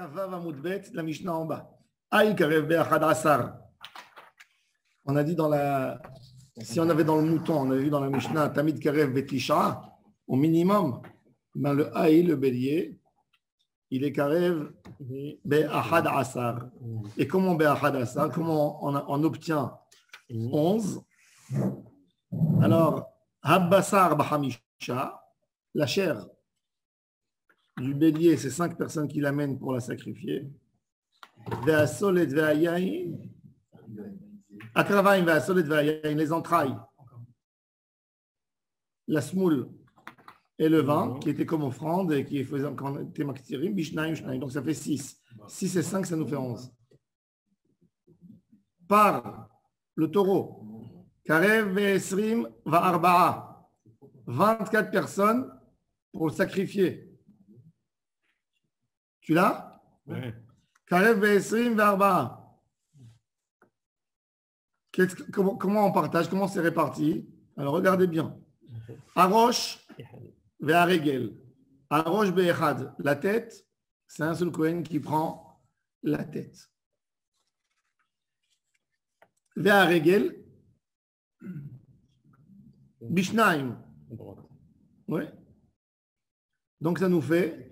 Kavav Amoudbet, la Mishnah en bas. Aïe Karev Be'achad Asar. On a dit dans la. Si on avait dans le mouton, on avait vu dans la Mishnah, Tamid Karev Betisha, au minimum, ben le Aïe, le bélier, il est Karev Be'achad Asar. Et comment Be'achad Asar? Comment on obtient 11? Alors, Habbasar Bahamisha, la chair du bélier, c'est 5 personnes qui l'amènent pour la sacrifier. Ve'asolet ve'ayayin, Akravaim ve'asolet ve'ayayin, les entrailles, la smoule et le vin, qui était comme offrande et qui faisait quand on était maktirim, bishnaim, shnaim, donc ça fait 6. 6 et 5, ça nous fait 11. Par le taureau, Karev ve'esrim va'arba'a, 24 personnes pour le sacrifier. Tu l'as? Oui. Karev ve'esrim ve'arba'a. Comment on partage? Comment c'est réparti? Alors regardez bien. Arosh ve'aregel. Arosh be'echad. La tête, c'est un seul Kohen qui prend la tête. Ve'aregel. Bishnaim. Oui. Donc ça nous fait.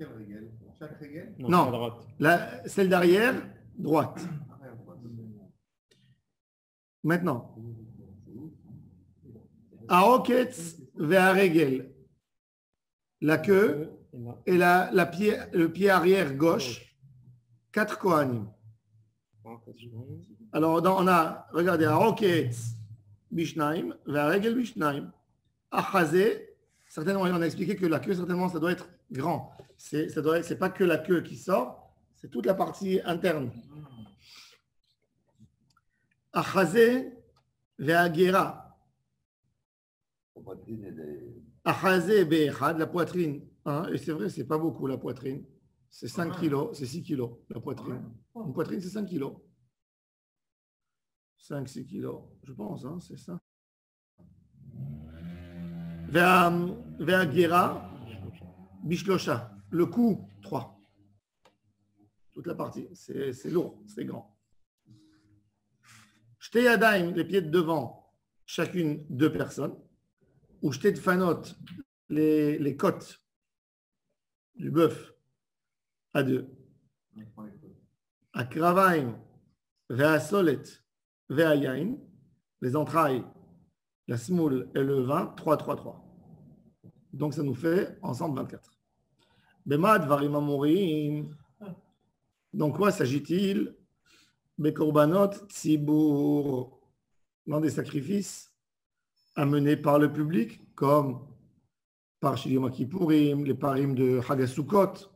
Non, celle derrière, droite. Maintenant. Aoketz ve'aregel. La queue et le pied arrière gauche. 4 Kohanim. Alors, on a, regardez, Aoketz bishnaim, ve'aregel bishnaim. Achazé, certainement, on a expliqué que la queue, certainement, ça doit être grand. C'est pas que la queue qui sort, c'est toute la partie interne. Achazé ve'agera. Achazé be'echad, la poitrine. Hein, et c'est vrai, c'est pas beaucoup la poitrine. C'est 5 kilos, c'est 6 kilos la poitrine. Une poitrine, c'est 5 kilos. 5-6 kilos, je pense, hein, c'est ça. Ve'agera bishlosha. Le cou, 3. Toute la partie, c'est lourd, c'est grand. Shtei yadayim, les pieds de devant, chacune 2 personnes. Ou shtei tfanot, les côtes du bœuf, à 2. Akravaim, ve'asolet, ve'ayain, les entrailles, la smoule et le vin, 3, 3, 3. Donc ça nous fait ensemble 24. Bemad varim amorim. Donc quoi s'agit-il? Bekorbanot tzibur, dans des sacrifices amenés par le public, comme par Shilima Kippourim, les parim de Hagasukot.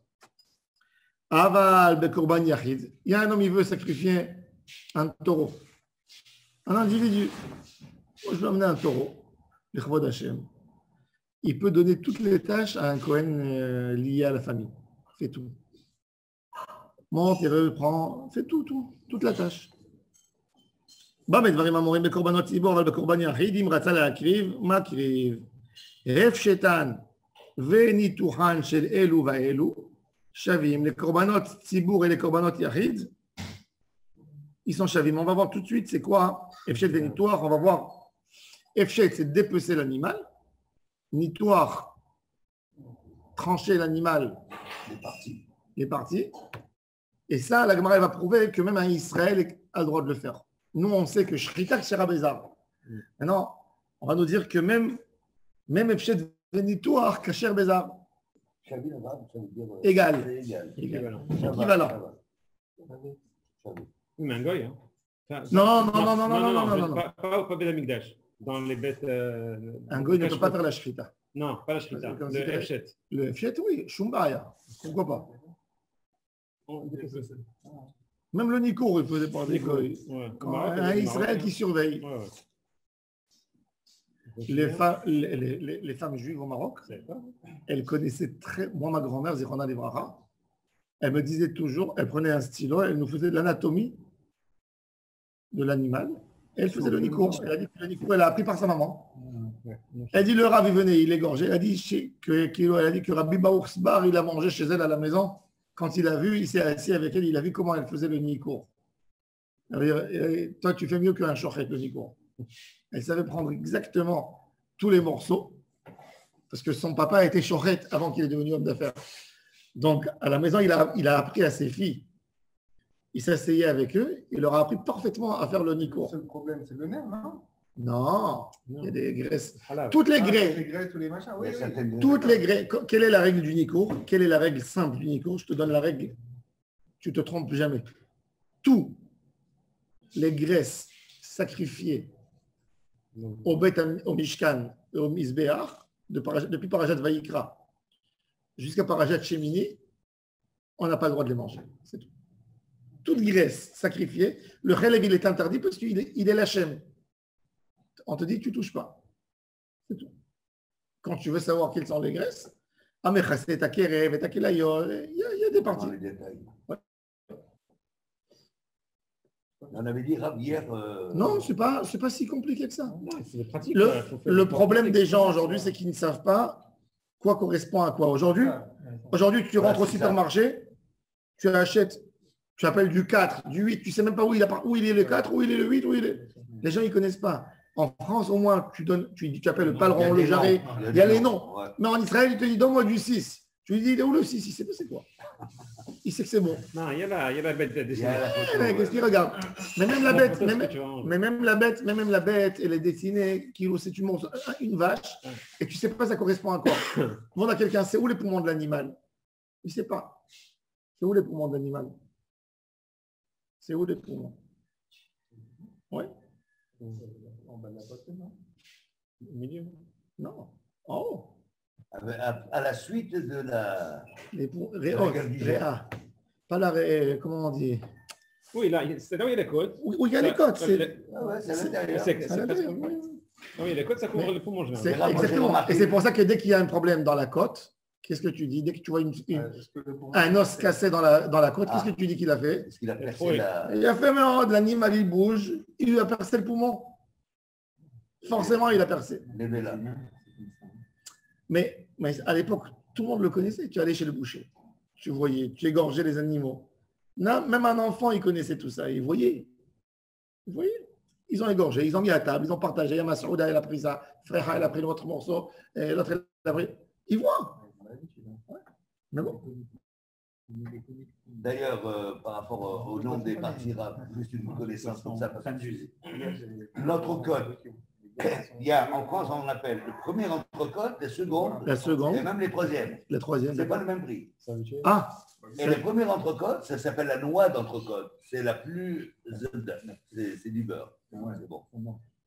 Aval bekorban yachid. Il y a un homme, il veut sacrifier un taureau, un individu. Moi, je vais amener un taureau, l'Echvod Hashem. Il peut donner toutes les tâches à un Kohen lié à la famille. Fait tout. Monte, il reprend, fait tout, toute la tâche. Bah, mais dvarim amorim bekorbanot tzibur, aval bekorban yachid, im ratza להקריב, מקריב. רף שתן וניתוחן של אלו ואלו שווים. Les korbanot tzibur et les korbanot yachid, ils sont shavim. On va voir tout de suite c'est quoi Efshet venitoir. On va voir. Efshet, c'est dépecer l'animal. Nitoir, trancher l'animal. Les parties. Et ça, la Gemara va prouver que même un Israël a le droit de le faire. Nous, on sait que Shrita Kshera Bezar. Maintenant, on va nous dire que même Efshet venitoir, Kasher Bezar. Égal. Équivalent. Mais un goy, hein. Non. Pas au Beth Amikdash. Dans les bêtes. Un goy ne peut pas faire la shrita. Non, pas la shrita. Le Efshet. Le Efshet, oui. Shumbaya. Pourquoi pas? Même le Nikour, il faisait par des goy. Un Israël qui surveille. Ouais. Les femmes juives au Maroc, elles connaissaient très. Moi, ma grand-mère, Zirona Livraha, elle me disait toujours, elle prenait un stylo, elle nous faisait de l'anatomie de l'animal. Elle faisait le Nikour. Elle a dit que le Nikour, elle a appris par sa maman. Elle dit le Rav, il venait, il égorgeait. Elle a dit que Rabbi Baour Sbar, il a mangé chez elle à la maison. Quand il a vu, il s'est assis avec elle, il a vu comment elle faisait le nicour. Toi, tu fais mieux qu'un shochet, le nicour. Elle savait prendre exactement tous les morceaux, parce que son papa était shochet avant qu'il est devenu homme d'affaires. Donc, à la maison, il a appris à ses filles. Il s'asseyait avec eux, il leur a appris parfaitement à faire le nicour. Le seul problème, c'est le nerf, non? Non, il y a des graisses. Halal. Toutes les graisses. Les graisses, tous les machins, oui. Toutes les graisses. Quelle est la règle du nicour? Quelle est la règle simple du nicour? Je te donne la règle. Tu ne te trompes jamais. Toutes les graisses sacrifiées au Mishkan et au Mizbeach, depuis Parashat Vayikra jusqu'à Parashat Shemini, on n'a pas le droit de les manger. C'est tout. Toute graisse sacrifiée, le chelev, il est interdit parce qu'il est lachem. On te dit, tu ne touches pas. C'est tout. Quand tu veux savoir quelles sont les graisses, il y a des parties. Ouais. On avait dit Rav hier. Non, c'est pas si compliqué que ça. C'est pratique. Le problème des gens aujourd'hui, c'est qu'ils ne savent pas quoi correspond à quoi. Aujourd'hui, tu rentres au supermarché, tu achètes, tu appelles du 4, du 8, tu ne sais même pas où il est le 4, où il est le 8, où il est. Les gens, ils ne connaissent pas. En France, au moins, tu appelles le paleron, le jarret, il y a les noms. Ouais. Mais en Israël, il te dit, donne-moi du 6. Tu lui dis, il est où le 6? Il sait pas c'est quoi. Il sait que c'est bon. Non, il y a la bête dessinée. Qu'est-ce qu'il regarde? Mais même la bête, même la bête, elle est dessinée, si tu montes une vache, et tu ne sais pas ça correspond à quoi. Demande à quelqu'un, c'est où les poumons de l'animal? Il ne sait pas. C'est où les poumons de l'animal? C'est où les poumons? Oui. En bas de la poitrine, non? Au milieu. Non. En haut. À la suite de la. Les réa. Pas la réa, comment on dit? Oui, là, c'est là où il y a les côtes. Où il y a les côtes. C'est à l'intérieur. Oui, les côtes, ça couvre le poumon général. Exactement. Et c'est pour ça que dès qu'il y a un problème dans la côte, qu'est-ce que tu dis? Dès que tu vois un os cassé dans la côte, qu'est-ce que tu dis qu'il a fait? Parce qu'il a percé Il a fait, mais l'animal, il bouge, il lui a percé le poumon. Forcément, il a percé. Mais à l'époque, tout le monde le connaissait. Tu allais chez le boucher, tu voyais, tu égorgeais les animaux. Non, même un enfant, il connaissait tout ça. Il voyait. Ils ont égorgé, ils ont mis à table, ils ont partagé. Masouda, elle a pris ça. Freha, elle a pris l'autre morceau. L'autre, elle a pris. Ils voient. Ouais. Mais bon. D'ailleurs, par rapport au nom des parties rares, juste une connaissance comme ça, parce que l'entrecôte, il y a en France, on appelle le premier entrecôte, la seconde, et même les troisièmes. La troisième. C'est pas le même prix. Ah. Et le premier entrecôte, ça s'appelle la noix d'entrecôte. C'est la plus. C'est du beurre. C'est bon.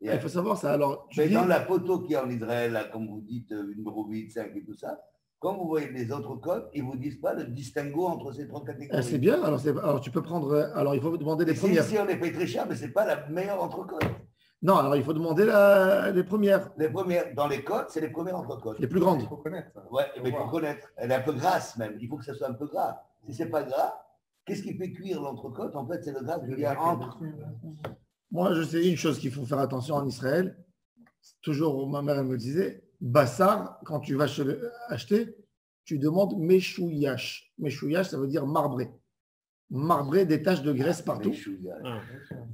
Il faut savoir ça. Alors, mais dans la photo qu'il y a en Israël, là, comme vous dites, numéro 8, 5 et tout ça, quand vous voyez les entrecôtes, ils ne vous disent pas le distinguo entre ces trois catégories. C'est bien. Alors, tu peux prendre. Alors, il faut demander les premières. Ici, on les paye très cher, mais ce n'est pas la meilleure entrecôte. Non, alors il faut demander les premières. Les premières, dans les côtes, c'est les premières entrecôtes. Les plus grandes. Il faut connaître ça. Oui, mais il faut connaître. Elle est un peu grasse même. Il faut que ça soit un peu gras. Si ce n'est pas gras, qu'est-ce qui fait cuire l'entrecôte? En fait, c'est le gras qu'il y a entre. Moi, je sais une chose qu'il faut faire attention en Israël. Toujours, ma mère, elle me disait, Bassar, quand tu vas acheter, tu demandes Meshouyash. Meshouyash, ça veut dire marbré. Marbré, des taches de graisse partout.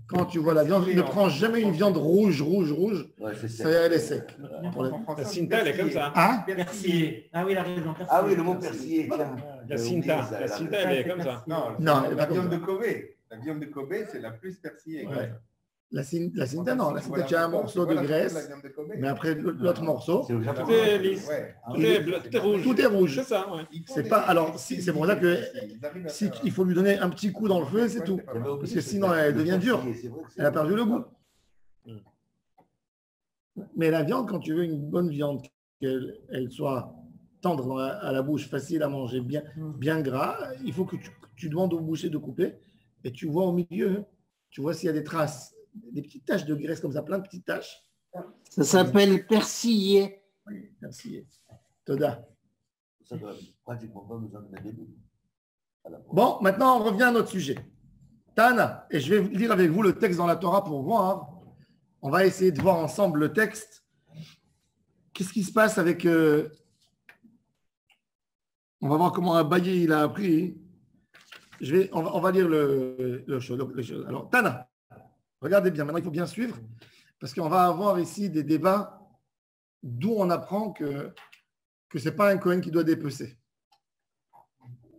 Quand tu vois la viande, ne prends jamais une viande rouge. Ouais, ça elle est sec. La cinta, elle est comme ça. Hein? Persillé. Ah oui, la raison. Ah oui, le mot persillé. La cinta, elle est comme ça. Non, la viande de Kobe. La viande de Kobe, c'est la plus persillée. Ouais. La cinta, non. La cinta, tu as un morceau de graisse, mais après l'autre morceau, tout est lisse. Tout est rouge. Tout est rouge. C'est ça, ouais. C'est pas. Alors, c'est pour ça que il faut lui donner un petit coup dans le feu, c'est tout. Parce que sinon, elle devient dure. Elle a perdu le goût. Mais la viande, quand tu veux une bonne viande, qu'elle soit tendre à la bouche, facile à manger, bien gras, il faut que tu demandes au boucher de couper et tu vois au milieu, tu vois s'il y a des traces, des petites taches de graisse comme ça, plein de petites taches. Ça s'appelle persillé. Oui, persillé. Toda. Ça doit pratiquement pas besoin de mettre des bouts. Bon, maintenant on revient à notre sujet. Tana, et je vais lire avec vous le texte dans la Torah pour voir. On va essayer de voir ensemble le texte. Qu'est-ce qui se passe avec... On va voir comment Abaye il a appris On va lire le chose. Alors, Tana, regardez bien, maintenant il faut bien suivre, parce qu'on va avoir ici des débats d'où on apprend que ce n'est pas un Cohen qui doit dépecer.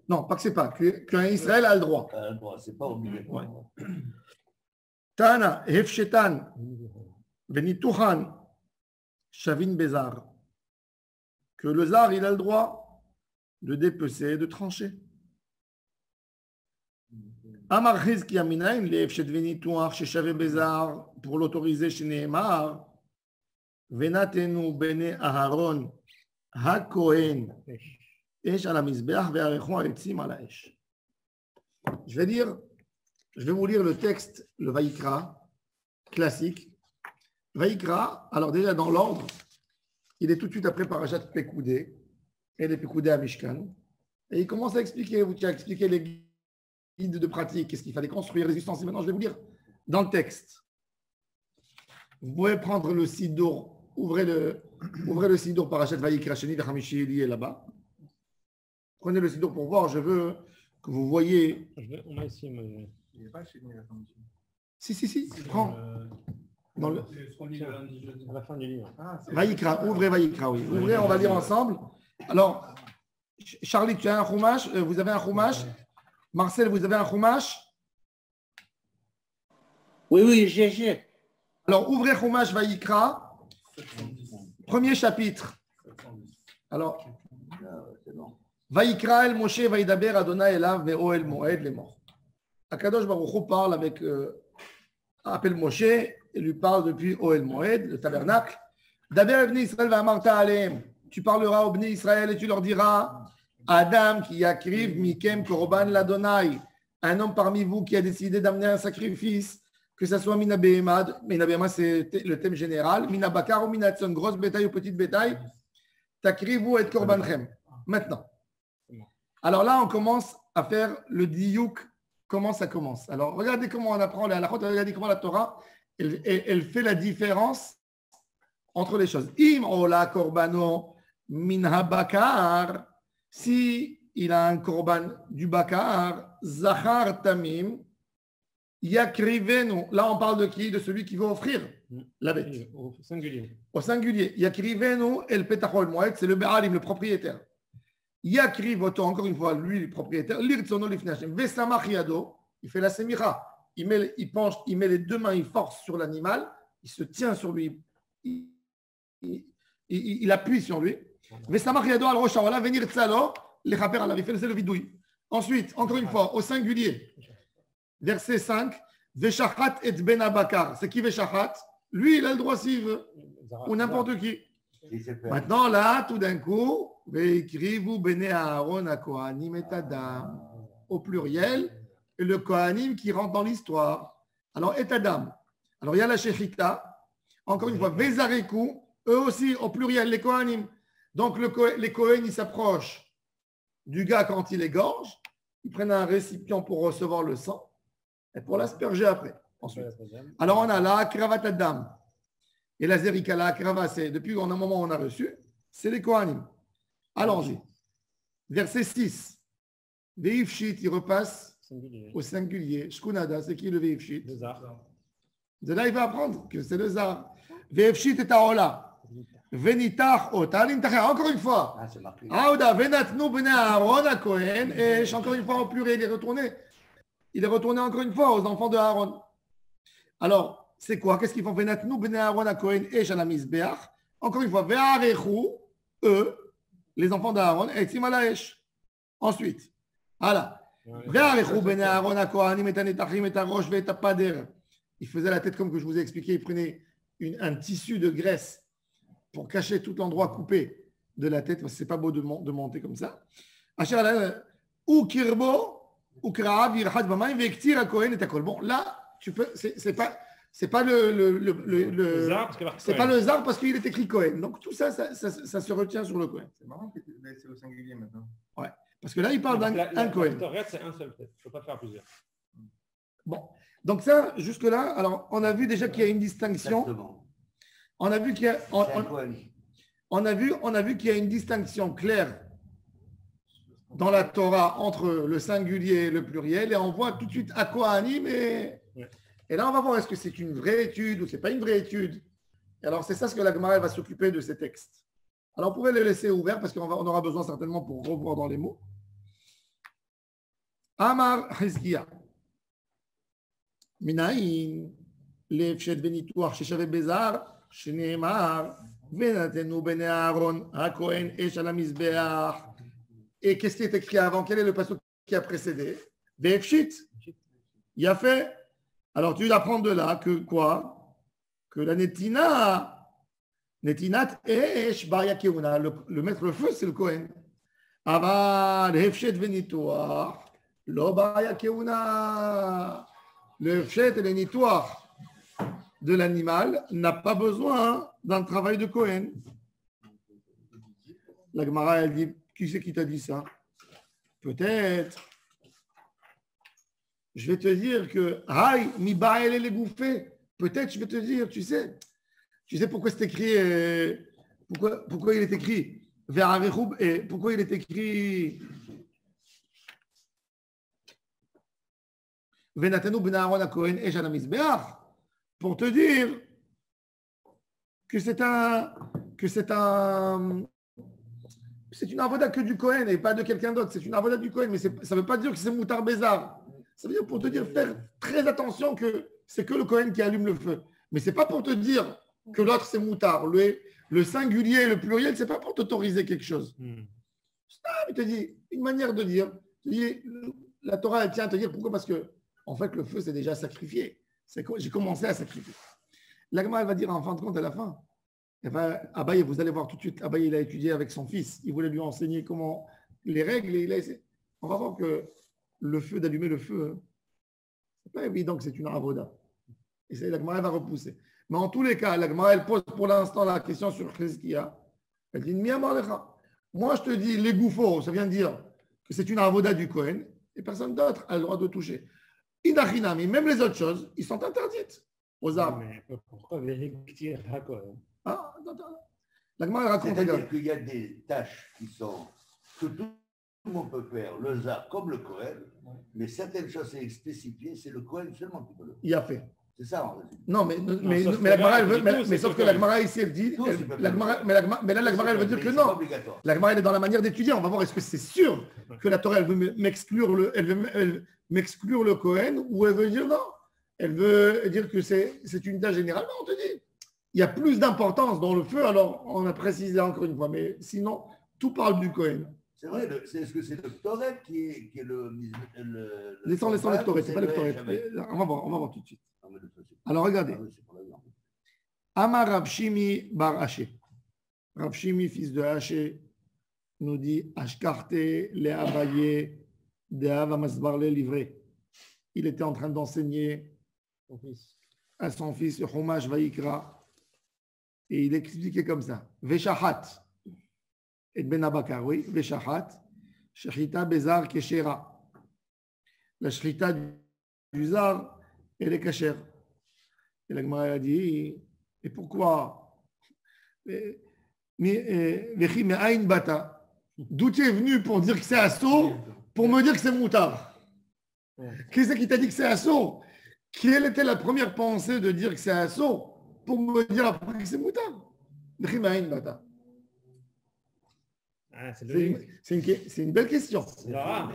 Non, pas que c'est pas, qu'un Israël a le droit. C'est pas obligatoire. Ouais. Tana, Hefshetan, Benituchan, Shavin Bezar. Que le zar, il a le droit de dépecer, de trancher. Amar Chizki Aminaim, les Hefshet Venituach, chez Shavin Bezar, pour l'autoriser chez Nehemar, Venatenu Bene Aharon, HaKohen, Esh ala Mizbeach, Ve'arechon Ha'etzim ala Esh. Je vais vous lire le texte, le Vaïkra, classique. Vaïkra, alors déjà dans l'ordre, il est tout de suite après Parashat Pekoudé, et les Pekoudé à Mishkan. Et il commence à expliquer les guides de pratique, qu'est-ce qu'il fallait construire, les ustensiles. Maintenant, je vais vous lire dans le texte. Vous pouvez prendre le Sidour, ouvrez le Sidour Parashat Vaïkra, Sheni Vechamishi, il est là-bas. Prenez le Sidour pour voir, je veux que vous voyez. On a ici, mais... Il n'est pas chez nous, la commission. Si, prends. Dans le... à la fin du livre. Vaïkra, ouvrez Vaïkra, oui. Ouvrez, on va lire ensemble. Alors, Charlie, tu as un chumash? Vous avez un chumash? Marcel, vous avez un chumash? Oui, j'ai. Alors, ouvrez chumash Vaïkra. Premier chapitre. Alors, Vaïkra el Moshe Vaïdaber Adonai Elav Ve'o el Moed les morts. Akadosh Baruch Hu parle avec appelle Moshe et lui parle depuis Ohel Moed, le tabernacle. Daber Bnei Israël va'amarta aleim. Tu parleras aux Bnei Israël et tu leur diras Adam qui yakriv mikem korban l'Adonai. Un homme parmi vous qui a décidé d'amener un sacrifice, que ce soit mina behemad, c'est le thème général, mina bakar ou mina tson, grosse bétail ou petite bétail, takrivu et korbanchem. Maintenant. Alors là, on commence à faire le diouk. Comment ça commence? Alors, regardez comment on apprend les halachot, regardez comment la Torah, elle fait la différence entre les choses. Im ola korbano min habakar, si il a un korban du bakar, zachar tamim, yakrivenu. Là, on parle de qui? De celui qui veut offrir la bête. Au singulier. Au singulier. Yakrivenu el petachol moed, c'est le be'alim, le propriétaire. Yakriv oto, encore une fois, lui, le propriétaire, l'irtsono lifnei Hashem, vesamach yado, il fait la semicha, il penche, il met les deux mains, il force sur l'animal, il se tient sur lui, il appuie sur lui. Vesamach yado al rosh ha'olah, venir tzalo, lechaper alav, il fait le vidouille. Ensuite, encore une fois, au singulier, verset 5, veshachat et ben abakar, c'est qui veshachat? Lui, il a le droit s'il veut, ou n'importe qui. Maintenant, là, tout d'un coup, Veikrivu bene Aaron a Kohanim et Adam, au pluriel, et le Kohanim qui rentre dans l'histoire. Alors, et Adam. Alors, il y a la Shechita, encore une fois, Vezareku, eux aussi, au pluriel, les Kohanim. Donc, les Kohen, ils s'approchent du gars quand il égorge, ils prennent un récipient pour recevoir le sang et pour l'asperger après. Ensuite. Alors, on a la Kravat Adam. Et la Zerika, la Krava, c'est depuis un moment où on a reçu, c'est les Kohanim. Allons-y. Verset 6. Veifshit, il repasse au singulier. Shkunada, c'est qui le Veifshit? Le zar. De là, il va apprendre que c'est le zar. Veifshit et Taola. Venitach otalim tacha. Encore une fois. Ah, c'est marqué. Aouda, venatnu bene Aaron à Kohen. Et encore une fois, au pluriel, il est retourné. Il est retourné encore une fois aux enfants de Aaron. Alors, c'est quoi? Qu'est-ce qu'ils font? Venatnu bene Aaron à Kohen et Shala Mizbeach. Encore une fois, ve'arechu, eux, les enfants d'Aaron, et Tzimalaesh. Ensuite, voilà. Ve'arechu bene Aaron à Kohanim et Anetachim et Arosh et Pader. Il faisait la tête comme que je vous ai expliqué. Il prenait un tissu de graisse pour cacher tout l'endroit coupé de la tête, parce que c'est pas beau de monter comme ça. Ou kirbo, ou kraav, yirchad b'mayim, ve'ektir à Kohen et à Kol. Bon, là, tu peux, c'est pas le zar, c'est pas le zar parce qu'il est écrit Kohen. Donc tout ça se retient sur le Kohen. C'est marrant que c'est au singulier maintenant. Ouais, parce que là, il parle d'un Kohen. C'est un seul peut-être. Il ne faut pas faire plusieurs. Bon, donc ça, jusque-là, alors on a vu déjà qu'il y a une distinction. Exactement. On a vu qu'il y a, on a vu qu'il y a une distinction claire dans la Torah entre le singulier et le pluriel et on voit tout de suite à quoi anime et là on va voir est-ce que c'est une vraie étude ou c'est pas une vraie étude. Et alors c'est ça ce que la Gemara va s'occuper de ces textes. Alors on pourrait les laisser ouverts parce qu'on aura besoin certainement pour revoir dans les mots. Amar Hizkiya Minaïn Lefshet Benituach Sheshavet Bezar Shneemar Venatenu Bene Aaron HaKohen Esh Al HaMizbeach. Et qu'est-ce qui est écrit avant? Quel est le passage qui a précédé? Vefshit. Il a fait. Alors tu apprends de là que quoi? Que la Netinat Esh Bar Yakeuna, le maître le feu, c'est le Kohen. Aval Hefshet Venituach Lo Bar Yakeuna. Le Hefshet et le Nituach de l'animal n'a pas besoin d'un travail de Kohen. La Gemara, elle dit, qui c'est qui t'a dit ça? Peut-être. Je vais te dire que Hay, mi ba'el les gouffés. Peut-être, je vais te dire, tu sais pourquoi c'est écrit, pourquoi il est écrit vers et pourquoi il est écrit Venatenu ben Aaron HaKohen Esh Al HaMizbeach, pour te dire que c'est une avoda que du Kohen et pas de quelqu'un d'autre. C'est une avoda du Kohen, mais ça ne veut pas dire que c'est Moutar Bézar. Ça veut dire pour te dire, faire très attention que c'est que le Kohen qui allume le feu. Mais ce n'est pas pour te dire que l'autre c'est Moutar. Le singulier et le pluriel, ce n'est pas pour t'autoriser quelque chose. Il te dit, une manière de dire, la Torah, elle tient à te dire pourquoi? Parce que, en fait, le feu, c'est déjà sacrifié. J'ai commencé à sacrifier. L'Agma, elle va dire en fin de compte, à la fin, Abaye, vous allez voir tout de suite, Abaye, il a étudié avec son fils. Il voulait lui enseigner comment les règles. Et on va voir que le feu, d'allumer le feu, c'est pas évident que c'est une avoda. Et ça, l'Agma, elle va repousser. Mais en tous les cas, l'Agma, elle pose pour l'instant la question sur Chizkiya. Elle dit, moi, je te dis, les gouffos, ça vient de dire que c'est une avoda du Kohen et personne d'autre a le droit de toucher. Inachinami, même les autres choses, ils sont interdites aux arbres. Mais pourquoi vérifier à Kohen? Ah, la Gemara raconte. C'est-à-dire qu'il y a des tâches que tout le monde peut faire, le Zar comme le Kohen, mais certaines choses c'est spécifiées, c'est le Kohen seulement qui peut le faire. Il a fait. C'est ça en résumé. Non, mais la Gemara, elle veut, mais sauf que la Gemara ici, elle dit, mais là la Gemara, elle veut dire que non. La Gemara, elle est dans la manière d'étudier. On va voir est-ce que c'est sûr que la Torah, elle veut m'exclure le Kohen ou elle veut dire non. Elle veut dire que c'est une tâche générale. Non, on te dit, il y a plus d'importance dans le feu, alors on a précisé encore une fois. Mais sinon, tout parle du Kohen. C'est vrai, est-ce que c'est le Ktoret qui est le Laissons le Ktoret, c'est pas le Ktoret. On va voir tout de suite. Alors regardez. Amar Rav Shimi bar Haché. Rav Shimi, fils de Haché, nous dit Ashkarte le Abaye de Hava Masbarle livré. Il était en train d'enseigner à son fils le Chumash Vaikra. Et il expliquait comme ça. Veshahat. Et Ben Abakar, oui. Veshahat. Shechita Bezar Keshera. La Shechita du Zar, elle est cachère. Et la Gemara a dit, et pourquoi? Bata. D'où tu es venu pour dire que c'est assaut, pour me dire que c'est moutard? Qui c'est qui t'a dit que c'est assaut? Quelle était la première pensée de dire que c'est assaut pour me dire après que c'est moutard? Bata. C'est une belle question. C'est Svara.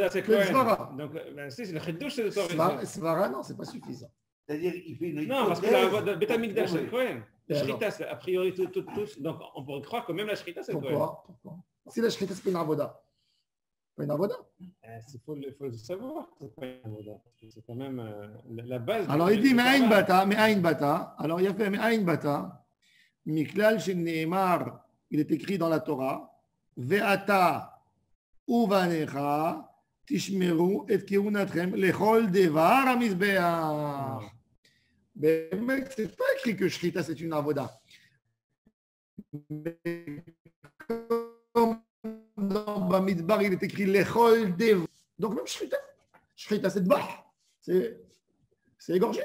C'est Svara. Donc, c'est le Chiddush, c'est l'autorisation. Svara, non, c'est pas suffisant. C'est-à-dire qu'il fait une non, parce que la Beth Amikdash, c'est le Kohen. La Shrita, c'est a priori tout. Donc, on pourrait croire que même la Shrita, c'est le Kohen. Pourquoi? Si la Shrita, c'est pas une avoda. Pas une avoda. Il faut le savoir. C'est pas une avoda. C'est quand même la base. Alors, il dit, mais Aïn Bata. Alors, il a fait, mais Aïn Bata. Miklal Sheneemar, il est écrit dans la Torah, Ve'ata uvanecha tishmeru et keunatrem lechol devar hamizbeach. Mais c'est pas écrit que Shrita c'est une avoda. Comme dans Bamidbar, il est écrit lechol devar. Donc même Shrita c'est dbach, c'est égorgé.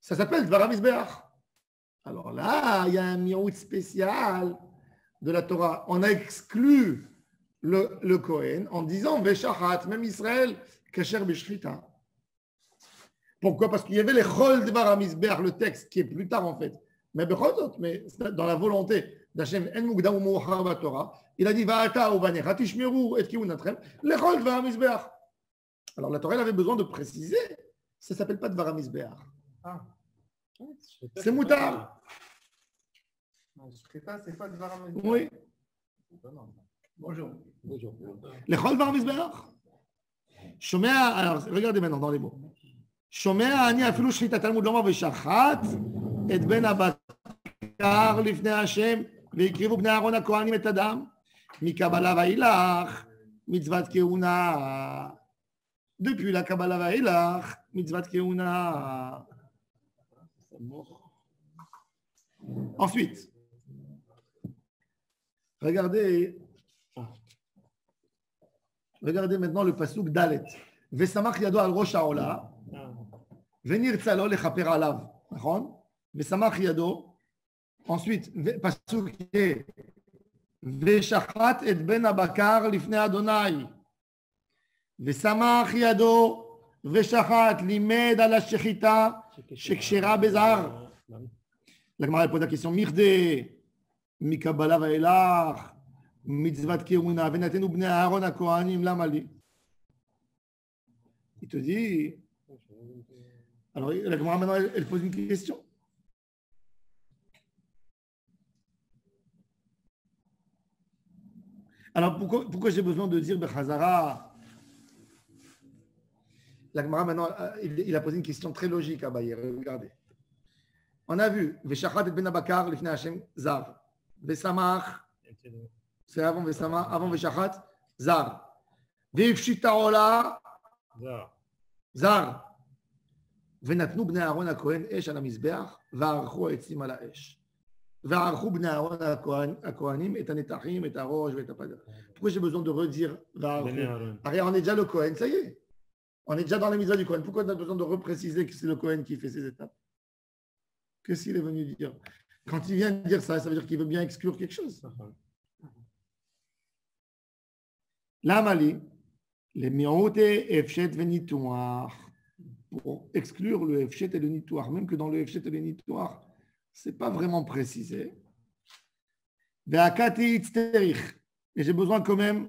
Ça s'appelle devar hamizbeach. Alors là, il y a un miout spécial de la Torah, on a exclu le Kohen en disant Veshachat, même Israël, Kasher Beshrita. Pourquoi? Parce qu'il y avait les Chol Dvar HaMizbeach, le texte qui est plus tard en fait. Mais dans la volonté d'Hachem, En Mugdam U'Meuchar B'Torah, il a dit Va'ata u'vanecha tishmeru et kiunatrem, les Chol Dvar HaMizbeach. Alors la Torah elle avait besoin de préciser, ça ne s'appelle pas Dvar HaMizbeach. Ah. C'est Moutar. Shrita, c'est pas Dvar HaMizbeach. Oui. Bonjour. Les Chol Dvar HaMizbeach. Shomea, alors regardez maintenant dans les mots. שומע אני אפילו שחיטת תלמוד לומר ושחט את בן הבקר לפני השם והקריבו בני אהרון הכהנים את הדם מקבלה ואילך מצוות כהונה. Depuis la Kabbalah ואילך מצוות כהונה. Ensuite, regardez maintenant le pasuk Dalet. ושמח ידו על ראש העולה ונרצה לו לכפר עליו, נכון? ושמח ידו, ensuite, פסוק יהיה, ושחט את בן הבקר לפני אדוני, ושמח ידו ושחט, לימד על השחיטה שקשרה בזהר. לגמרא פה את הקשון, מכדי, מקבלה ואילך, מצוות כהונה, ונתנו בני אהרון הכהנים, למה לי? Il te dit, alors la Gemara maintenant elle pose une question. Alors pourquoi j'ai besoin de dire Bechazara? La Gemara maintenant il a posé une question très logique à Bayer. Regardez. On a vu Veshachat et Ben Abakar l'ifnei Hashem Zar. Vesamach, c'est avant Vesamach, avant Veshachat Zar. Veifshita Ola זר, ונתנו בני אהרון הכהן אש על המזבח, וערכו העצים על האש. וערכו בני אהרון הכהנים את הנתחים, את הראש ואת הפדר. Pourquoi j'ai besoin de redire וערכו? הרי on est déjà le Kohen, ça y est. On est déjà dans les mitzvahs du Kohen. Pourquoi on a besoin de repréciser que c'est le Kohen qui fait ces étapes? Qu'est-ce qu'il est venu dire? Quand il vient de dire ça, ça veut dire qu'il veut bien exclure quelque chose. L'amali, les mi'oté, efshet venitouar, pour exclure le efshet et le nitouar, même que dans le efshet et le nitouar, ce n'est pas vraiment précisé. Et j'ai besoin quand même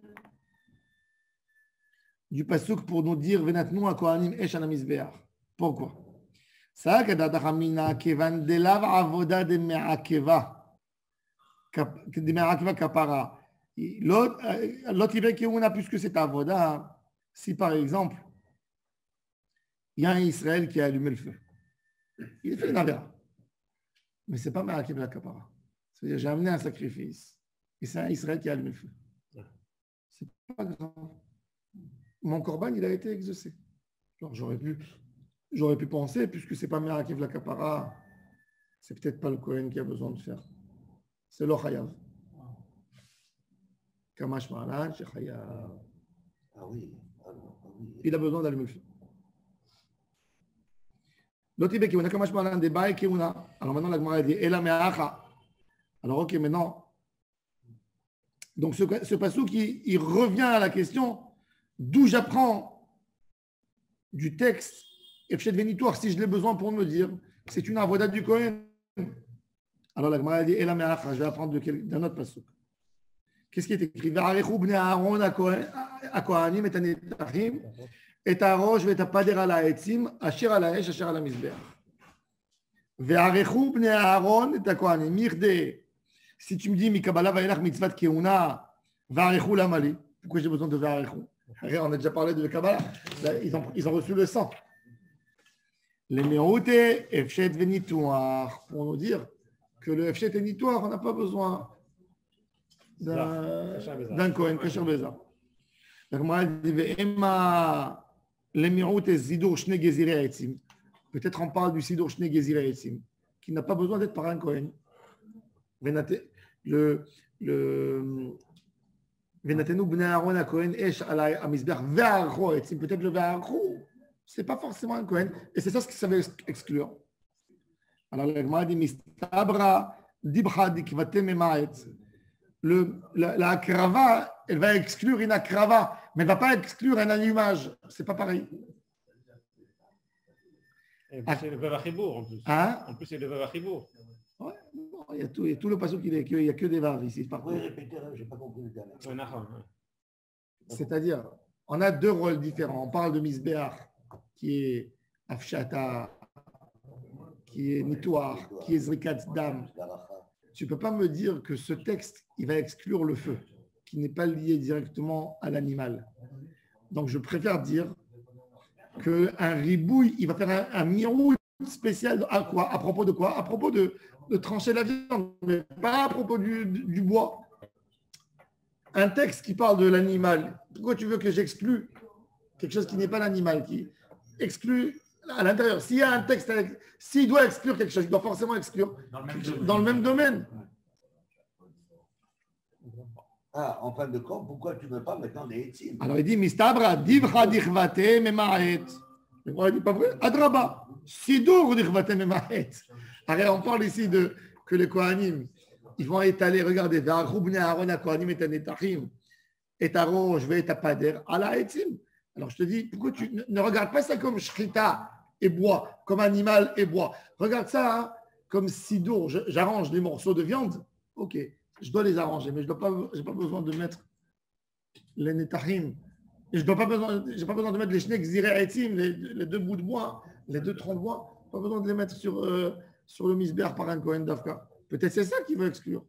du pasuk pour nous dire venatnu a kohanim esh al mizbeach. Pourquoi? Ça kedatachamina kevan delav avoda de me'akeva kapara. L'autre il veut qu'on a plus que cette avoda. Si par exemple, il y a un Israël qui a allumé le feu, il fait une avera, mais ce n'est pas Ma'akev la kapara. C'est-à-dire, j'ai amené un sacrifice et c'est un Israël qui a allumé le feu. C'est pas grave. Mon korban, il a été exaucé. Alors, j'aurais pu penser, puisque c'est pas Ma'akev la kapara, c'est peut-être pas le Kohen qui a besoin de faire. C'est le Chayav. Kamash Ma'alan, c'est Chayav. Ah oui. Il a besoin d'allumer le feu. L'autre il dit Kamash Ma'alan de Baï Keuna. Alors maintenant la Gemara dit Ela Me'acha. Alors ok, maintenant. Donc ce passouk il revient à la question d'où j'apprends du texte Efshet Venitoir si je l'ai besoin pour me dire c'est une avoda du Kohen. Alors la Gemara dit Ela Me'acha. Je vais apprendre d'un autre passouk. Qu'est-ce qui est écrit? V'arechu bnei Aaron hakohanim et hanetachim et harosh et hapader al ha'etzim asher al ha'esh asher al hamizbeach. V'arechu bnei Aaron et hakohanim mirde. Si tu me dis mikabala va'elach mitzvat keuna, v'arechu lamali. Pourquoi j'ai besoin de v'arechu? On a déjà parlé de Kabbalah. Ils ont reçu le sang. Les me'oute efshet venitouar pour nous dire que le efshet et nitouar on n'a pas besoin d'un Kohen, Kasher Beza. Donc, moi, je dis, les miroutes et Zidur Shne Gezirei Etzim. Peut-être on parle du Zidur Shne Gezirei Etzim, qui n'a pas besoin d'être par un Kohen. Venatenu Bnei Aaron a Kohen Esh Alai Amizbeach Ve'archo Etzim. Peut-être le Ve'archo, ce n'est pas forcément un Kohen. Et c'est ça ce qui savait exclure. Alors, la Gemara dit, Mistabra Dibcha Dikvatem Emaet. la akrava, elle va exclure une akrava, mais elle ne va pas exclure un allumage. C'est pas pareil. Et puis c'est le Vav Achibour en plus. Hein? En plus, c'est le Vav Achibour. Ouais, bon, il y a tout le passage qu'il n'y a que des vaves ici. Vous pouvez répéter, je n'ai pas compris le dernier. C'est-à-dire, on a deux rôles différents. On parle de Misbéach, qui est Afshata, qui est Nitoir, qui est Zrikat Dam. Tu ne peux pas me dire que ce texte, il va exclure le feu, qui n'est pas lié directement à l'animal. Donc, je préfère dire qu'un ribouille, il va faire un mirout spécial à quoi? À propos de quoi? À propos de trancher la viande, mais pas à propos du bois. Un texte qui parle de l'animal, pourquoi tu veux que j'exclue quelque chose qui n'est pas l'animal, qui exclut à l'intérieur? S'il y a un texte, s'il doit exclure quelque chose, il doit forcément exclure dans le même domaine. Ah, en fin de compte, pourquoi tu ne veux pas maintenant des étimes? Alors il dit, Mistabra, divra dichvate memaet. Mais moi, il dit pas vrai. Adraba, sidour dichvate memaet. Alors on parle ici de que les Kohanim, ils vont étaler, regardez, V'aroubne Aaron a Kohanim et Tanetachim, et Aaron, je vais être à Pader, à la etim. Alors je te dis, pourquoi tu ne regardes pas ça comme shrita et bois, comme animal et bois. Regarde ça hein, comme sidour. J'arrange les morceaux de viande. Ok. Je dois les arranger, mais je n'ai pas besoin de mettre les netahim. Et je n'ai pas besoin de mettre les shnek zire'etim, les deux bouts de bois, les deux troncs de bois. Pas besoin de les mettre sur le misbéach par un Kohen Dafka. Peut-être c'est ça qui veut exclure.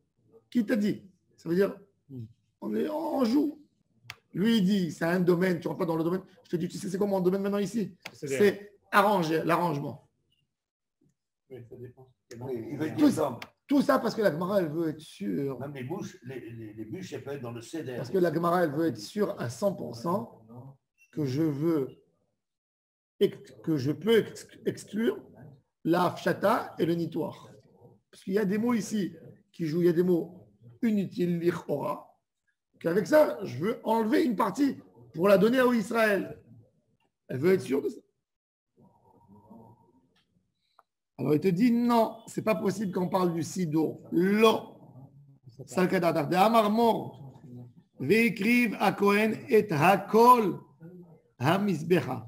Qui t'a dit? Ça veut dire, on joue. Lui, il dit, c'est un domaine, tu ne rentres pas dans le domaine. Je te dis, tu sais, c'est quoi mon domaine maintenant ici? C'est arranger, l'arrangement. Oui, ça dépend. Oui, il veut dire tout ça parce que la Gemara, elle veut être sûre. même les bûches, elles peuvent être dans le céder. Parce que la Gemara, elle veut être sûre à 100% que je peux exclure la afshata et le nitoir. Parce qu'il y a des mots ici qui jouent, il y a des mots inutiles, l'irhora, qu'avec ça, je veux enlever une partie pour la donner à Israël. Elle veut être sûre de ça. Alors il te dit non, c'est pas possible qu'on parle du sido. Lo. Salkadadar. De Amarmor. Veikriv a Kohen et hakol hamizbecha.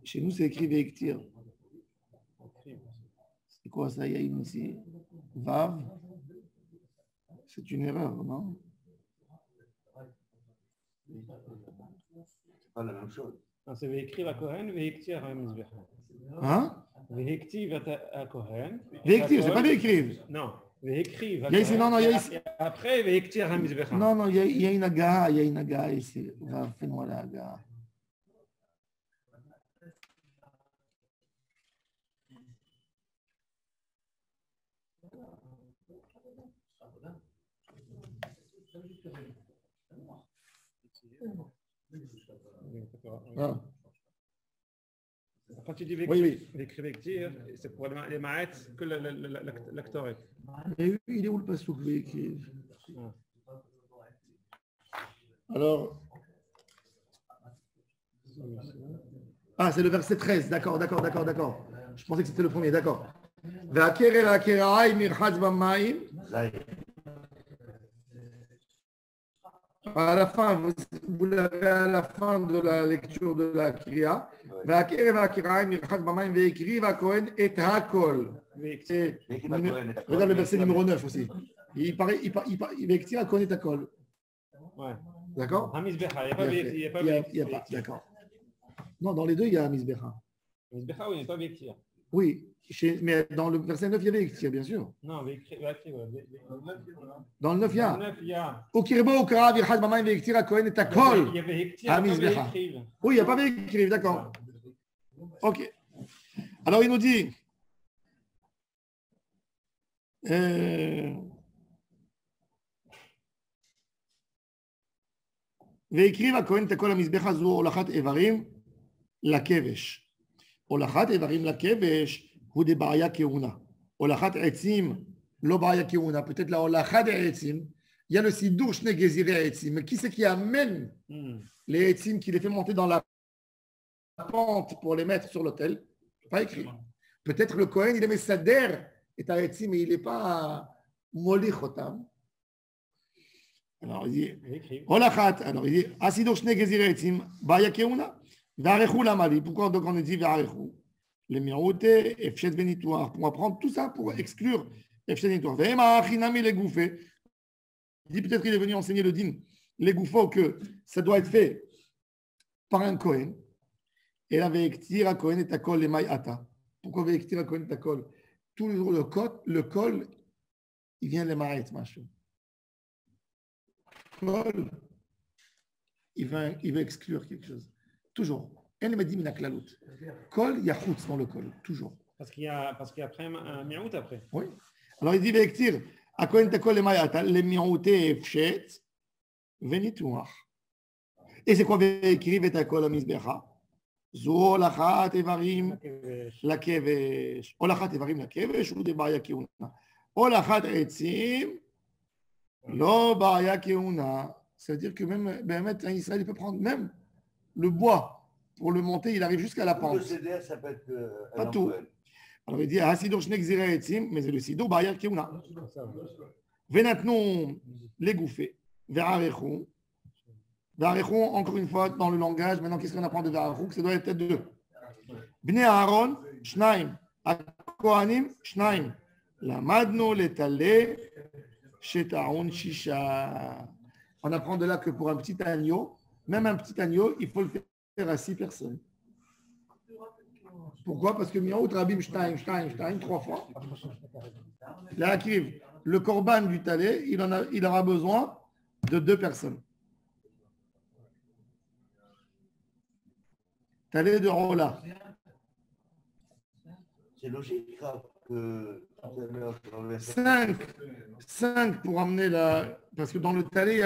Chez nous, c'est écrit Veiktir. C'est quoi ça, Yaïm, ici? Vav. C'est une erreur, non? C'est pas la même chose. Non, c'est Veikriv a Kohen, Veiktir hamizbecha. Hein? Veiktiv à Kohen. Veiktir, c'est pas Veikriv. Non, Veikriv. Non, il y a ici. Après, Veiktir hamizbecha. Non, il y a une aga, ici. Va, fais-moi la aga. Ah. Quand tu dis Oui. Veiktir, c'est pour les ma'at que l'actoret. Et il est où le passouk Veikriv? Alors. Ah, c'est le verset 13. D'accord. Je pensais que c'était le premier, d'accord. À la fin, vous l'avez à la fin de la lecture de la Kriya. Regarde le verset numéro 9 aussi. Il va écrire à Kohen et Hakol. Ouais. D'accord? Hamizbecha, il n'y a pas Veiktir. D'accord. Non, dans les deux, il y a Hamizbecha. Hamizbecha, oui, il n'y a pas Veiktir. Oui, mais dans le verset 9, il y avait Veiktir, bien sûr. Non, Veiktir. Dans le 9, il y a. Dans le 9, il y a. Ukirbo, Ukra, Virchad, Mamaim, Veiktir, à Kohen et Hakol. Il y avait Veiktir, Hamizbecha. Oui, il n'y a pas Veiktir, d'accord. Ok. Alors, il nous dit. והקריב הכהן את הכל המזבח הזו הולכת איברים לכבש. הולכת איברים לכבש הוא דבעיה כהונה. הולכת עצים לא בעיה כהונה. Peut-être la הולכת העצים, il y a le sidour shne geziré העצים. Mais qui c'est qui amène les עצים, qui les fait monter dans la pente pour les mettre sur l'autel? Pas écrit. Peut-être le Kohen, il est sader et העצים, mais il n'est pas molich otam. Alors il dit, Il écrit. Olachat. Alors il dit, Asido shne gezire etzim, baya keuna. Varechu lamali. Pourquoi donc on dit varechu? Les miroute, efshet benitoir. Pour apprendre tout ça, pour exclure efshet benitoir. Vema achinami les gouffés. Il dit peut-être qu'il est venu enseigner le din, les gouffos, que ça doit être fait par un Kohen. Et là, veiktir à Kohen et akol les mayata. Pourquoi veiktir à Kohen et akol? Tous les jours, le col, il vient les maït, machin. Col, il va exclure quelque chose. Toujours. Elle m'a dit, minaklalut. Col, il y a chutz dans le col. Toujours. Parce qu'il y a après un miout après. Oui. Alors il dit, veiktir à Kohen et akol les mayata, les mirouté efshet, venitouach. Et c'est quoi veikir et akol à misbecha? זו הולכת איברים לכבש, הולכת איברים לכבש הוא דבעיה כהונה, הולכת עצים לא בעיה כהונה. Ça veut dire que même באמת, un Israël peut prendre même le bois pour le monter, il arrive jusqu'à la pente. Le CDR, ça peut être pas tout. Alors il dit הסידור שני גזירי עצים, mais c'est le סידור בעיה כהונה. ונתנו לגופי וערכו. Varechon, encore une fois, dans le langage, maintenant, qu'est-ce qu'on apprend de Varechon? Ça doit être deux. Bnei Aaron, Shnaim. Kohanim, Shnaim. Lamadno, Letale, Shetaon, Shisha. On apprend de là que pour un petit agneau, même un petit agneau, il faut le faire à 6 personnes. Pourquoi? Parce que Miaout Rabim, Shnaim, 3 fois. Là, le korban du talé, il aura besoin de 2 personnes. Talé de Rola. C'est logique que 5 pour amener la. Parce que dans le talé, il n'y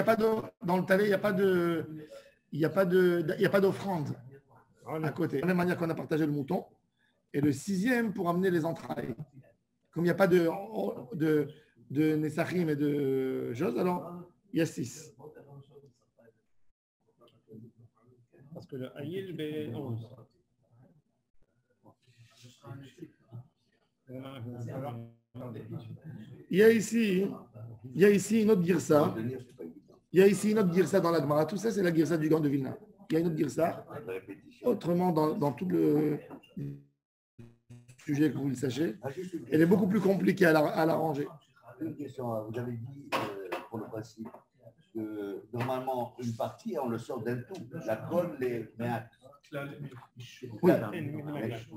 a pas d'offrande à côté. De la même manière qu'on a partagé le mouton. Et le 6e pour amener les entrailles. Comme il n'y a pas de Nessachim et de choses, alors il y a 6. Parce que le Aïl B11. Il y a ici une autre girsa. Il y a ici une autre girsa dans la Gemara. Tout ça, c'est la girsa du Gaon de Vilna. Il y a une autre girsa. Autrement, dans tout le sujet que vous le sachez, elle est beaucoup plus compliquée à l'arranger. Une question. Vous avez dit pour le principe que normalement, une partie, on le sort d'un tout. La colle, les méates. Oui.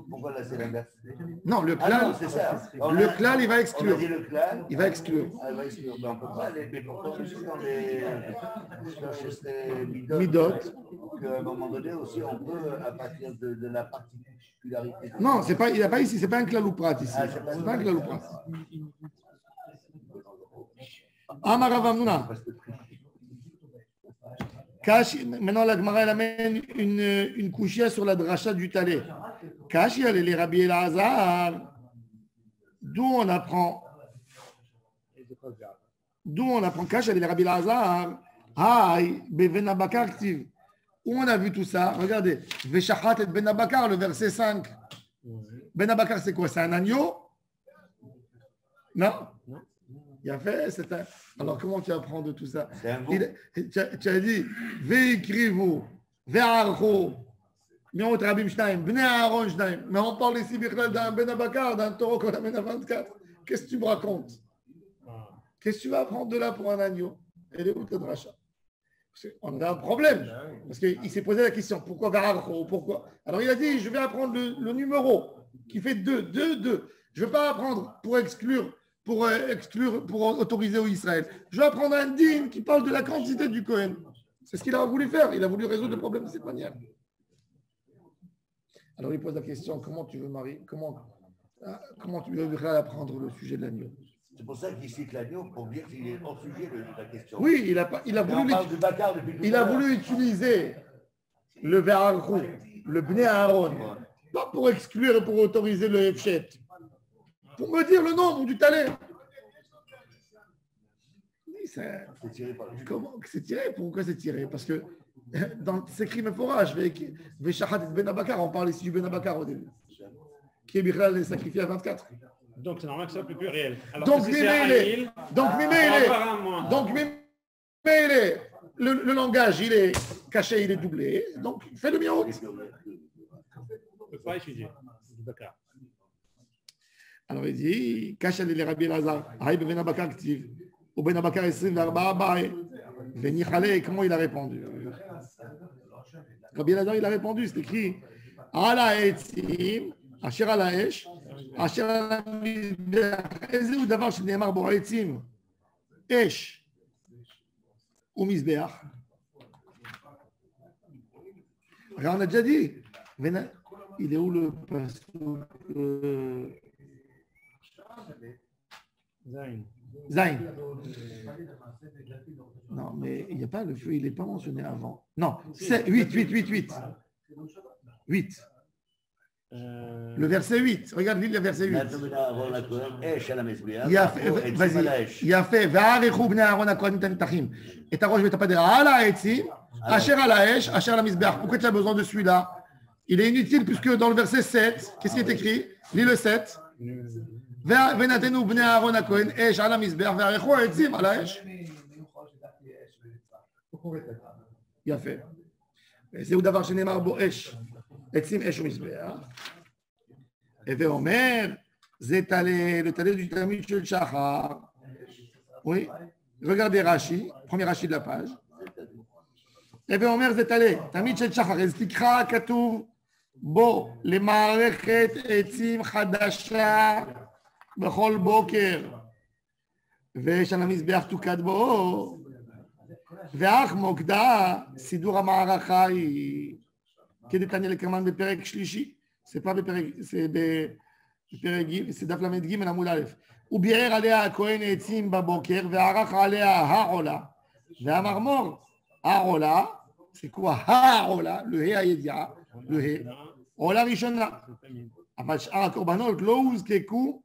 Pourquoi là, c'est l'inverse? Non, le klal, c'est ça. Le klal, il va exclure. On a dit le klal. Il va exclure. Ah, il va exclure. Mais on ne peut pas aller. Mais pourtant, je suis dans les Midot. Donc, à un moment donné aussi, on peut, à partir de la particularité. Non, c'est pas, il n'y a pas ici, c'est pas un klal ou prat ici. C'est pas un klal ou prat. Amaravamnuna. Maintenant, la Gemara elle amène une couchia sur la dracha du talé. Kashi, elle est les Rabbi Elazar. D'où on apprend Kashi, elle est les Rabbi Elazar. Aïe, Bevena Bakar, où on a vu tout ça? Regardez, Veshachat et Ben Bakar, le verset 5. Ben Bakar, c'est quoi? C'est un agneau? Non? Il a fait, c'est un. Alors, comment tu apprends de tout ça? Tu as dit, Veikrivu, Ve'archo, Miot Rabim Shnaim, Bnei Aaron Shnaim. Mais on parle ici d'un Ben Bakar, d'un taureau qu'on amène à 24. Qu'est-ce que tu me racontes? Qu'est-ce que tu vas apprendre de là pour un agneau? Et les routes de dracha. On a un problème. Parce qu'il s'est posé la question, pourquoi Ve'archo? Pourquoi? Alors, il a dit, je vais apprendre le numéro qui fait 2. Je ne vais pas apprendre pour exclure, pour autoriser au Israël. Je vais apprendre un din qui parle de la quantité du Kohen. C'est ce qu'il a voulu faire. Il a voulu résoudre le problème de cette manière. Alors il pose la question, comment tu veux marier? Comment tu veux apprendre le sujet de l'agneau? C'est pour ça qu'il cite l'agneau pour dire qu'il est hors sujet de la question. Oui, il a voulu utiliser le Ve'archou, le Bnei Aaron, pas pour exclure et pour autoriser le Hefshet. Pour me dire le nombre du talé. Comment c'est tiré? Pourquoi c'est tiré? Parce que dans ces crimes forages, Veshachat et Ben Abakar, on parle ici du Ben Abakar au début, qui est Bichal est sacrifié à 24. Donc c'est normal que ce soit plus réel. Alors Donc, que si c'est à Aïl, donc, mais le langage, il est caché, il est doublé. Donc, fais le miaout. Je ne peux pas étudier. D'accord. Alors, il dit, caché les Rabbi Lazar, Haïb ben Abakar Ktiv, ou ben Abakar 24 Bae, Veni Khalé, comment il a répondu? Rabbi Lazar, il a répondu, c'est écrit, Ala Etzim, Asher Ala Esh, Asher Ala Mizbeach, Eze ou Davar Shneemar Bo Etzim, Esh, ou Mizbeach. Alors, on a déjà dit, il est où le passouk Zain. Non, mais il n'y a pas le feu, il n'est pas mentionné avant. Non, c'est 8. 8. Le verset 8. Regarde, lis le verset 8. Il a fait, vas-y, il a fait, et ta roche, je vais pas dire, ala etzim, asher ala esh, asher ala misbeach. Pourquoi tu as besoin de celui-là? Il est inutile puisque dans le verset 7, qu'est-ce qui est écrit? Lis le 7. ונתנו בני אהרון הכהן אש על המזבח וערכו העצים על האש. יפה. זהו דבר שנאמר בו אש, עצים אש ומזבח. הווה אומר, זה לטלה du תלמיד של שחר. Oui, regardez Rashi, premier Rashi de la page. הווה אומר, זה תלמיד של שחר. אז תקרא כתוב בו למערכת עצים חדשה בכל בוקר, ויש על המזבח תוקד בו, ואך מוקדה סידור המערכה היא כדתניא לקמן בפרק שלישי, זה דף ל"ג עמוד א', הוא ביער עליה הכהן העצים בבוקר, וערך עליה העולה, והמרמור העולה, זה quoi העולה, לה"א הידיעה, לה"א, עולה ראשונה, אבל שאר הקורבנות לא הוזקקו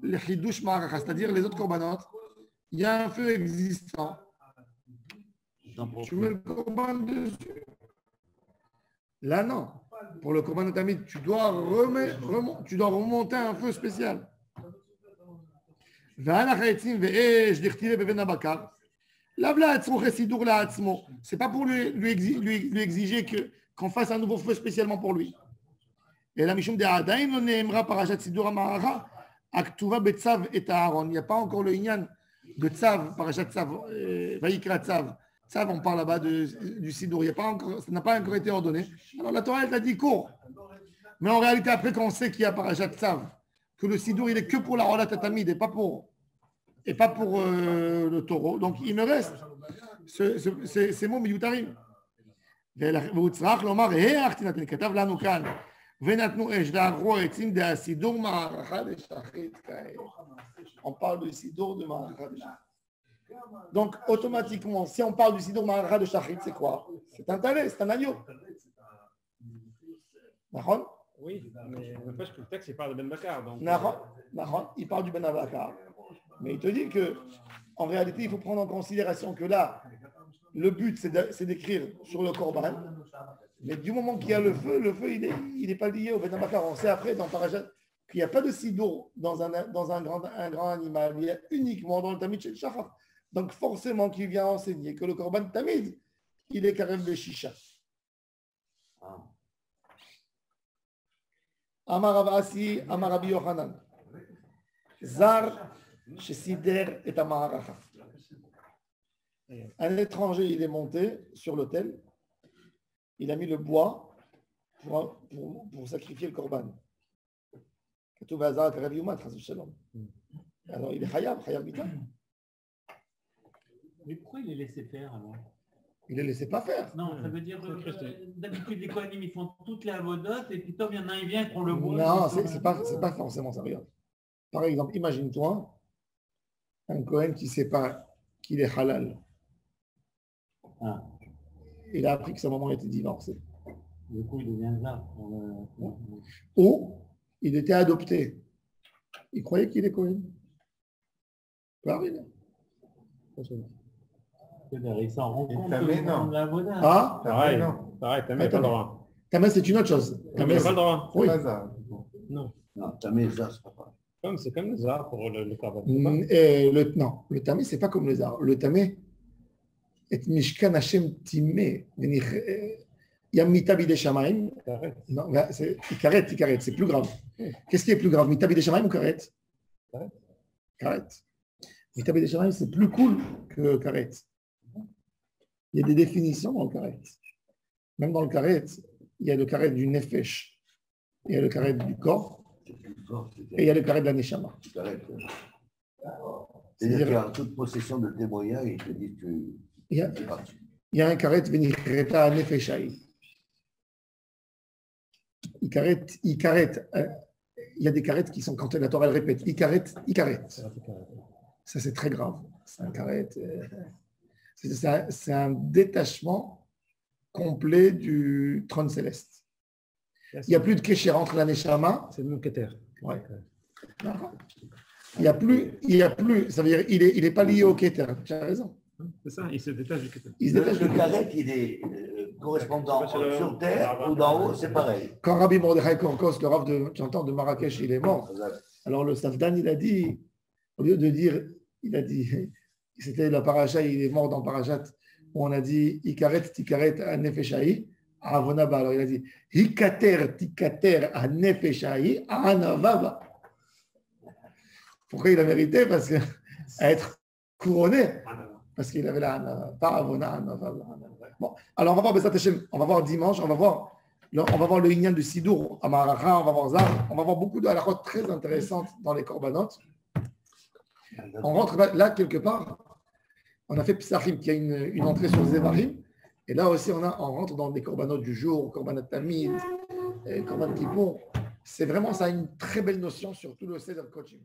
לחידוש מערכה, c'est-à-dire les autres korbanot, il y a un feu existant. Tu mets le korban dessus. Là, non. Pour le korban tamid, tu dois remonter un feu spécial. C'est pas pour lui exiger qu'on fasse un nouveau feu spécialement pour lui. Et la Mishum de Adaim, on aimera parachat Sidur HaMa'aracha, Aktuva Betzav et Aaron. Il n'y a pas encore le Inyan de Tzav, parachat Tzav, Vaikra Tzav. Tzav, on parle là-bas du Sidur. Il y a pas encore, ça n'a pas encore été ordonné. Alors la Torah, elle t'a dit court. Mais en réalité, après, quand on sait qu'il y a parachat Tzav, que le Sidur, il est que pour la Rolat Tamid et pas pour le taureau. Donc, il me reste ces mots Miyutarim. והוצרך לומר, הערכתי כתב לנו כאן, ונתנו אש וערכו עצים דהסידור מערכה דשחית כעת. On parle du sidour de מערכה דשחית. Donc, automatiquement, si on parle du sidour מערכה דשחית, c'est quoi? C'est un talet, c'est un agneau. D'accord? Oui, mais n'empêche que le texte, il parle de Ben Bakar. Donc... D'accord, il parle du Ben Bakar. Mais il te dit que, en réalité, il faut prendre en considération que là, le but, c'est d'écrire sur le korban. Mais du moment qu'il y a le feu, il n'est pas lié au Ben Bakar. On sait après, dans Parashat, qu'il n'y a pas de sidour dans un grand animal. Il y a uniquement dans le Tamid Shel Shachar. Donc, forcément, qu'il vient enseigner que le korban Tamid, il est Karev Beshisha. Amar Rav Asi, Amar Rabbi Yochanan. Zar, Shesider et Amaracha. Un étranger, il est monté sur l'autel, il a mis le bois pour sacrifier le korban. Alors il est Khayab Bita. Mais pourquoi il les laissait faire alors? Il ne les laissait pas faire. Non, ça veut dire d'habitude les Kohanim ils font toutes les avodotes et puis il y en a un, il vient et prend le bois. Non, c'est pas forcément ça. Regarde. Par exemple, imagine-toi un Kohen qui ne sait pas qu'il est halal. Ah. Il a appris que sa maman était divorcée. Du coup, il devient là. Ou il était adopté. Il croyait qu'il est Kohen. Ça peut arriver. Il s'en rend compte de la voda. Ah, pareil, Tamé, pas le droit. Tamé, c'est une autre chose. Tamé, pas le droit. Oui. Non. Non, Tamé, ça, c'est pas. C'est comme le zar pour le korban. Non, le tamé, c'est pas comme le zar. Le tamé, et Mishkan Hashem Timé. Il y a Mitabi des Shamaim. Non, c'est Ikaret, c'est plus grave. Qu'est-ce qui est plus grave, Mitabi des Shamaim ou Karet? Karet. Mitabi des Shamaim, c'est plus cool que Karet. Il y a des définitions dans le Karet. Même dans le Karet, il y a le Karet du Nefesh, il y a le Karet du corps, et il y a le Karet de la Neshama. C'est-à-dire qu'en toute possession de tes moyens, il te dit que il y a un Karet Venikreta Nefeshai. Il y a des Karets qui sont, quand la Torah elle répète, Ikaret. Ça, c'est très grave. C'est un Karet. C'est un détachement complet du trône céleste. Il n'y a plus de Kesher entre la Neshama. C'est le même Keter. Ouais. Il n'y a plus, ça veut dire il n'est pas lié au Keter. Tu as raison. C'est ça, il se détache du Keter. Le Karet, il est correspondant sur terre ou d'en haut, c'est pareil. Quand Rabbi Mordechai Korkos, le Rav de Marrakech, il est mort, alors le Safdan, il a dit, au lieu de dire, il a dit, c'était la paracha, il est mort dans Parachat, où on a dit, Ikaret, Tikaret, Anefeshai, Avonaba. Alors il a dit, Hikater, Tikater, Anefeshai, Anavaba. Pourquoi il a mérité? Parce que, à être couronné, parce qu'il avait la Anava, pas Avona, Anavaba. Bon, alors on va voir Besat Hashem, on va voir dimanche, on va voir le Inyan du Sidour, Amaracha, on va voir Zar, on va voir beaucoup de halachot très intéressantes dans les Korbanot. On rentre là quelque part, on a fait Psachim qui a une entrée sur Zevarim, et là aussi on rentre dans les Korbanot du jour, Korbanot Tamid, Korban Kippour. C'est vraiment ça, une très belle notion sur tout le Seder Kochim.